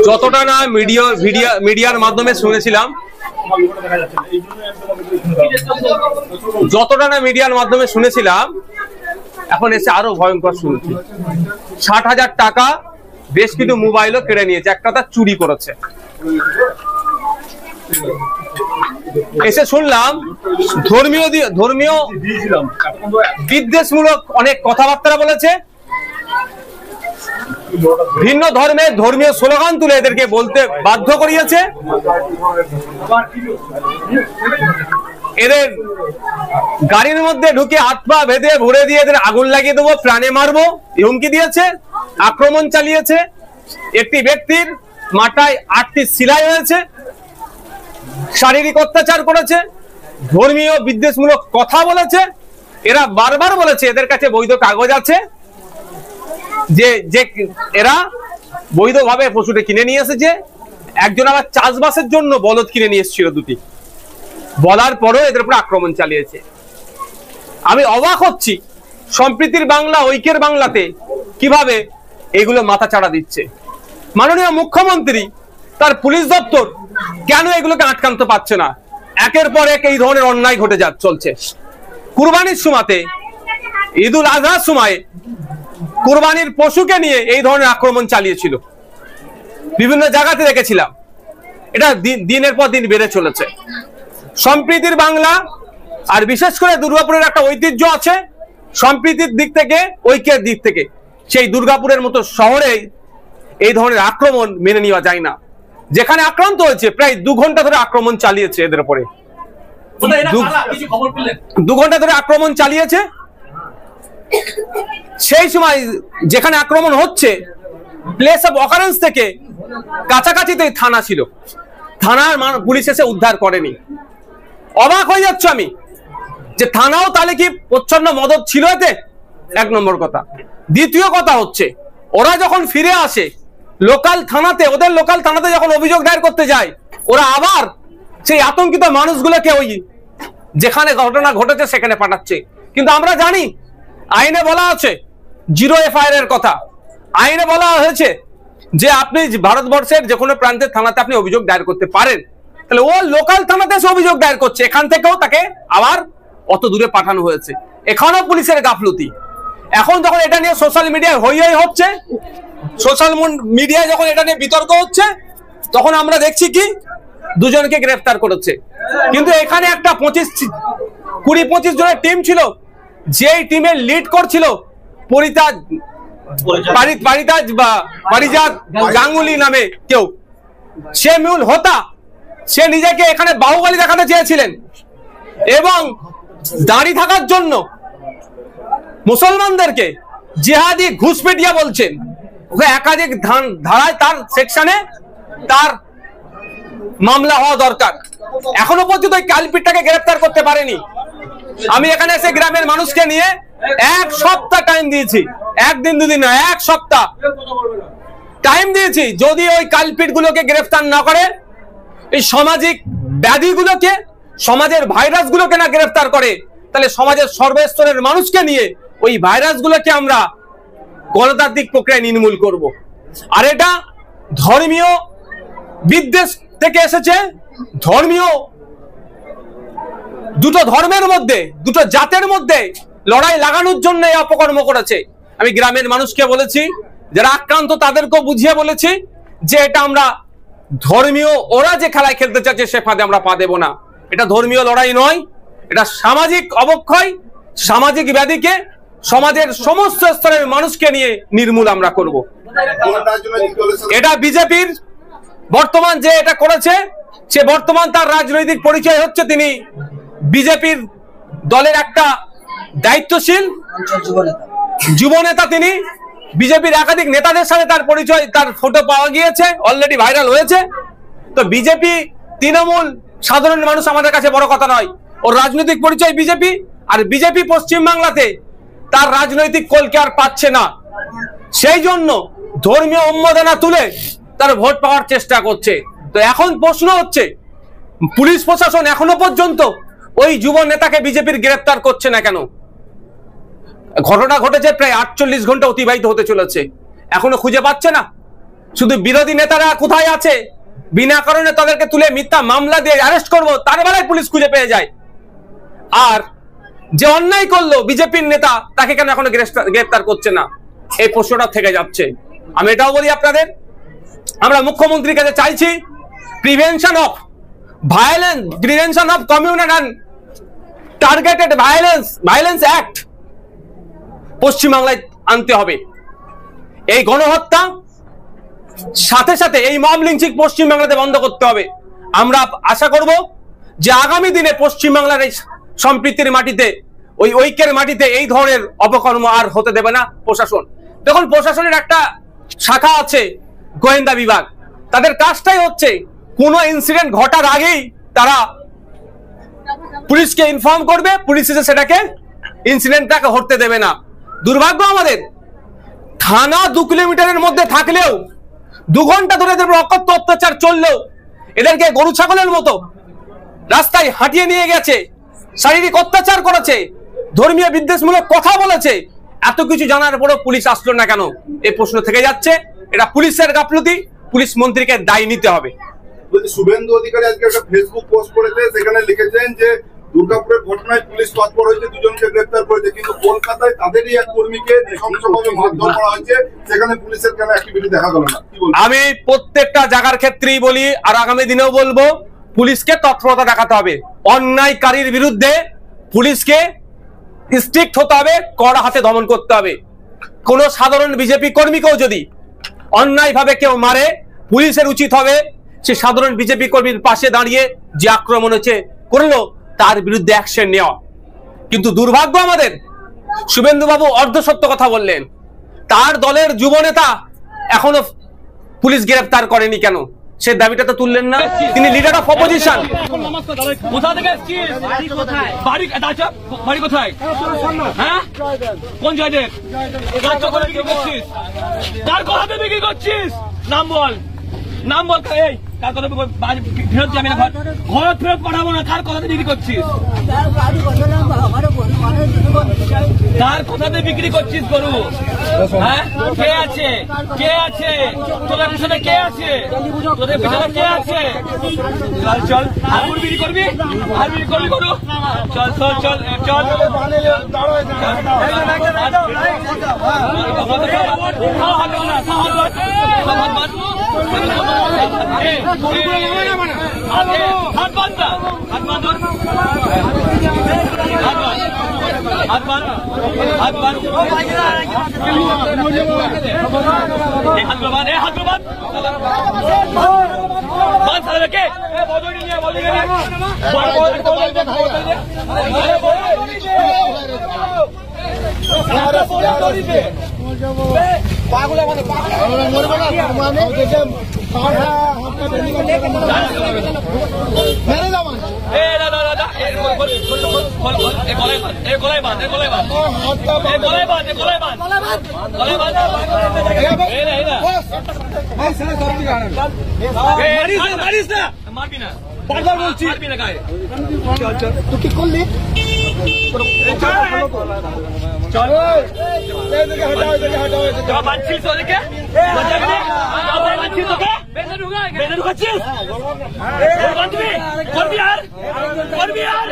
যতটা না মিডিয়ার মাধ্যমে শুনেছিলাম, এখন এসে আরো ভয়ঙ্কর শুনছি। 60,000 টাকা, বেশ কিছু মোবাইলও কেড়ে নিয়েছে, একটা তার চুরি করেছে। এসে শুনলাম ধর্মীয় বিদ্বেষমূলক অনেক কথাবার্তা বলেছে, ভিন্ন ধর্মের ধর্মীয় স্লোগান তুলে এদেরকে বলতে বাধ্য করিয়েছে। এদের গাড়ির মধ্যে ঢুকে হাত পা বেঁধে ভরে দিয়ে এদের আগুন লাগিয়ে দেবো, প্রাণে মারবো হুমকি দিয়েছে, আক্রমণ চালিয়েছে। একটি ব্যক্তির মাথায় 8টি সেলাই হয়েছে, শারীরিক অত্যাচার করেছে, ধর্মীয় বিদ্বেষমূলক কথা বলেছে। এরা বারবার বলেছে এদের কাছে বৈধ কাগজ আছে, যে এরা বৈধভাবে পশুটা কিনে নিয়ে এসেছে। একজন আবার চাষবাসের জন্য বলদ কিনে নিয়ে এসেছিল 2টি, বলার পরও এদের উপর আক্রমণ চালিয়েছে। আমি অবাক হচ্ছি সম্প্রীতির বাংলা, ঐক্যের বাংলাতে কিভাবে এগুলো মাথা চাড়া দিচ্ছে। মাননীয় মুখ্যমন্ত্রী, তার পুলিশ দপ্তর কেন এগুলোকে আটকাতে পারছে না? একের পর এক এই ধরনের অন্যায় ঘটে চলছে। কুরবানির সময়তে, ঈদুল আজহার সময় কুরবানির পশুকে নিয়ে এই ধরনের আক্রমণ চালিয়েছিল, বিভিন্ন জায়গাতে দেখেছিলাম। এটা দিনের পর দিন বেড়ে চলেছে। সম্প্রীতির বাংলা, আর বিশেষ করে দুর্গাপুরের একটা ঐতিহ্য আছে সম্প্রীতির দিক থেকে, ঐক্যের দিক থেকে। সেই দুর্গাপুরের মতো শহরে এই ধরনের আক্রমণ মেনে নেওয়া যায় না। যেখানে আক্রান্ত হয়েছে, প্রায় 2 ঘন্টা ধরে আক্রমণ চালিয়েছে এদের উপরে, 2 ঘন্টা ধরে আক্রমণ চালিয়েছে। সেই সময় যেখানে আক্রমণ হচ্ছে, প্লেস অফ অকারেন্স থেকে কাছাকাছিতে থানা ছিল, থানার পুলিশ এসে উদ্ধার করেনি। অবাক হয়ে যাচ্ছে আমি যে থানাও তাহলে কি প্রচ্ছন্ন মদত ছিল এতে? 1 নম্বর কথা। দ্বিতীয় কথা হচ্ছে, ওরা যখন ফিরে আসে লোকাল থানাতে, ওদের লোকাল থানাতে যখন অভিযোগ দায়ের করতে যায়, ওরা আবার সেই আতঙ্কিত মানুষগুলোকে ওই যেখানে ঘটনা ঘটেছে সেখানে পাঠাচ্ছে। কিন্তু আমরা জানি আইনে বলা আছে 0 FIR এর কথা। আইনে বলা হয়েছে যে আপনি ভারতবর্ষের যে কোনো প্রান্তের থানাতে আপনি অভিযোগ দায়ের করতে পারেন। তাহলে ও লোকাল থানাতে সে অভিযোগ দায়ের করছে, এখান থেকেও তাকে আবার অত দূরে পাঠানো হয়েছে। এখানেও পুলিশের গাফলতি। এখন যখন এটা নিয়ে সোশ্যাল মিডিয়ায় হই হচ্ছে, সোশ্যাল মিডিয়ায় যখন এটা নিয়ে বিতর্ক হচ্ছে, তখন আমরা দেখছি কি 2 জনকে গ্রেফতার করেছে। কিন্তু এখানে একটা 20-25 জনের টিম ছিল, যেই টিমের লিড করছিল পারিজাত গাঙ্গুলি নামে কেউ, সে মূল হোতা। সে নিজেকে এখানে বাহুবলী দেখাতে চেয়েছিলেন এবং দাঁড়ি থাকার জন্য মুসলমানদেরকে জিহাদি ঘুষপেটিয়া বলছেন। ওকে একাধিক ধারায় তার সেকশনে তার মামলা হওয়া দরকার। এখনো পর্যন্ত ওই কালপিটটাকে গ্রেফতার করতে পারেনি। আমি এখানে এসে গ্রামের মানুষকে নিয়ে 1 সপ্তাহ টাইম দিয়েছি, 1 দিন 2 দিন না, 1 সপ্তাহ টাইম দিয়েছি। যদি ওই কালপিট গুলোকে গ্রেফতার না করে, এই সামাজিক ব্যাধিগুলোকে, সমাজের ভাইরাস গুলোকে না গ্রেফতার করে, তাহলে সমাজের সর্বস্তরের মানুষকে নিয়ে ওই ভাইরাস গুলোকে আমরা গণতান্ত্রিক প্রক্রিয়ায় নির্মূল করব। আর এটা ধর্মীয় বিদ্বেষ থেকে এসেছে। ধর্মীয় দুটো ধর্মের মধ্যে, দুটো জাতের মধ্যে লড়াই লাগানোর জন্য এই অপকর্ম করেছে। আমি গ্রামের মানুষকে বলেছি, যারা আক্রান্ত তাদেরকেও বুঝিয়ে বলেছি যে এটা আমরা ধর্মীয়, ওরা যে খেলায় খেলতে চাচ্ছে সে ফাঁদে আমরা পা দেব না। এটা ধর্মীয় লড়াই নয়, এটা সামাজিক অবক্ষয়, সামাজিক ব্যাধিকে সমাজের সমস্ত স্তরের মানুষকে নিয়ে নির্মূল আমরা করব। এটা বিজেপির বর্তমান যে এটা করেছে, সে বর্তমান তার রাজনৈতিক পরিচয় হচ্ছে তিনি বিজেপির দলের একটা দায়িত্বশীল যুব নেতা। তিনি বিজেপির একাধিক নেতাদের সাথে তার পরিচয়, তার ফটো পাওয়া গিয়েছে, অলরেডি ভাইরাল হয়েছে। তো বিজেপি, তৃণমূল, সাধারণ মানুষ আমাদের কাছে বড় কথা নয়। ওর রাজনৈতিক পরিচয় বিজেপি, আর বিজেপি পশ্চিমবাংলাতে তার রাজনৈতিক কলকে আর পাচ্ছে না। সেই জন্য ধর্মীয় উন্মাদনা তুলে তার ভোট পাওয়ার চেষ্টা করছে। তো এখন প্রশ্ন হচ্ছে, পুলিশ প্রশাসন এখনো পর্যন্ত ওই যুব নেতাকে বিজেপির গ্রেফতার করছে না কেন? ঘটনা ঘটেছে প্রায় 48 ঘন্টা অতিবাহিত হতে চলেছে, এখনো খুঁজে পাচ্ছে না। শুধু বিরোধী নেতারা কোথায় আছে, বিনা কারণে তাদেরকে তুলে মিথ্যা মামলা দিয়ে অ্যারেস্ট করবো, তার বেলায় পুলিশ খুঁজে পেয়ে যায়। আর যে অন্যায় করলো বিজেপির নেতা, তাকে কেন এখনো গ্রেফতার করছে না, এই প্রশ্নটা থেকে যাচ্ছে। আমি এটাও বলি আপনাদের, আমরা মুখ্যমন্ত্রীর কাছে চাইছি prevention of violence, prevention of communal and targeted violence act পশ্চিমবাংলায় আনতে হবে। এই গণহত্যা সাথে সাথে এই মব লিঞ্চিং পশ্চিমবাংলাতে বন্ধ করতে হবে। আমরা আশা করব যে আগামী দিনে পশ্চিমবাংলার এই সম্প্রীতির মাটিতে, ওই ঐক্যের মাটিতে এই ধরনের অপকর্ম আর হতে দেবে না প্রশাসন। দেখুন, প্রশাসনের একটা শাখা আছে গোয়েন্দা বিভাগ, তাদের কাজটাই হচ্ছে কোনো ইনসিডেন্ট ঘটার আগেই তারা পুলিশকে ইনফর্ম করবে, পুলিশ এসে সেটাকে ইনসিডেন্টটাকে ঘটতে দেবে না। দুর্ভাগ্য আমাদের, থানা 2 কিলোমিটারের মধ্যে থাকলেও 2 ঘন্টা ধরে এদের অকথ্য অত্যাচার চললেও এদেরকে গরু ছাগলের মতো রাস্তায় হাঁটিয়ে নিয়ে গেছে, শারীরিক অত্যাচার করেছে, ধর্মীয় বিদ্বেষমূলক কথা বলেছে। এত কিছু জানার পরও পুলিশ আসলো না কেন, এই প্রশ্ন থেকে যাচ্ছে। এটা পুলিশের গাফলতি, পুলিশ মন্ত্রীকে দায়ী নিতে হবে। শুভেন্দু অধিকারী আজকে একটা ফেসবুক পোস্ট করেছে, সেখানে লিখেছেন যে দুর্গাপুরের ঘটনায় পুলিশ তৎপর হয়েছে, 2 জনকে গ্রেফতার করেছে, কিন্তু কলকাতায় তাদেরই এক কর্মীকে নৃশংসভাবে মারধর করা হয়েছে, সেখানে পুলিশের কেন অ্যাক্টিভিটি দেখা গেল না? আমি প্রত্যেকটা জায়গার ক্ষেত্রেই বলি, আর আগামী দিনেও বলবো, পুলিশকে তৎপরতা দেখাতে হবে। অন্যায়কারীর বিরুদ্ধে পুলিশকে স্ট্রিক্ট হতে হবে, কড়া হাতে দমন করতে হবে। কোন সাধারণ বিজেপি কর্মীকেও যদি অন্যায়ভাবে কেউ মারে, পুলিশের উচিত হবে সে সাধারণ বিজেপি কর্মীর পাশে দাঁড়িয়ে যে আক্রমণ হচ্ছে করলো তার বিরুদ্ধে অ্যাকশন নেওয়া। কিন্তু দুর্ভাগ্য আমাদের, শুভেন্দু বাবু অর্ধসত্য কথা বললেন, তার দলের যুব নেতা এখনো পুলিশ গ্রেফতার করেনি কেন, সে দাবিটা তো তুললেন না। তিনি লিডার অফ অপোজিশন। কোথা থেকে এসেছিস? বাড়ি কোথায়? হ্যাঁ, কোন জয়দেব? কার কথাতে বিক্রি করছিস? নাম বল, নাম বল। এই কার কথা ফেরত যাবে না, ঘর ফেরত পাঠাবো না। কার কথাতে বিক্রি করছিস? কার কথাতে বিক্রি করছিস গরু? হ্যাঁ, কে আছে? কে আছে তোদের পিছনে? কে আছে তোদের পিছনে? কে আছে? চল চল, আর বিক্রি করবি? আর বিক্রি করবি গরু? চল চল চল চল। হাত বান্ধ, হাত বান্ধ, হাত বান্ধ, হাত বান্ধ, বান্ধ রেখে পাগলা মানে মরবে না মানে মারবি না, বারবার বলছি মারবি না গায়ে। চল চল, তুই কি করলি? চল বাঁধছিস ওদেরকে, বেঁধে ঢুকাচ্ছিস, করবি আর করবি আর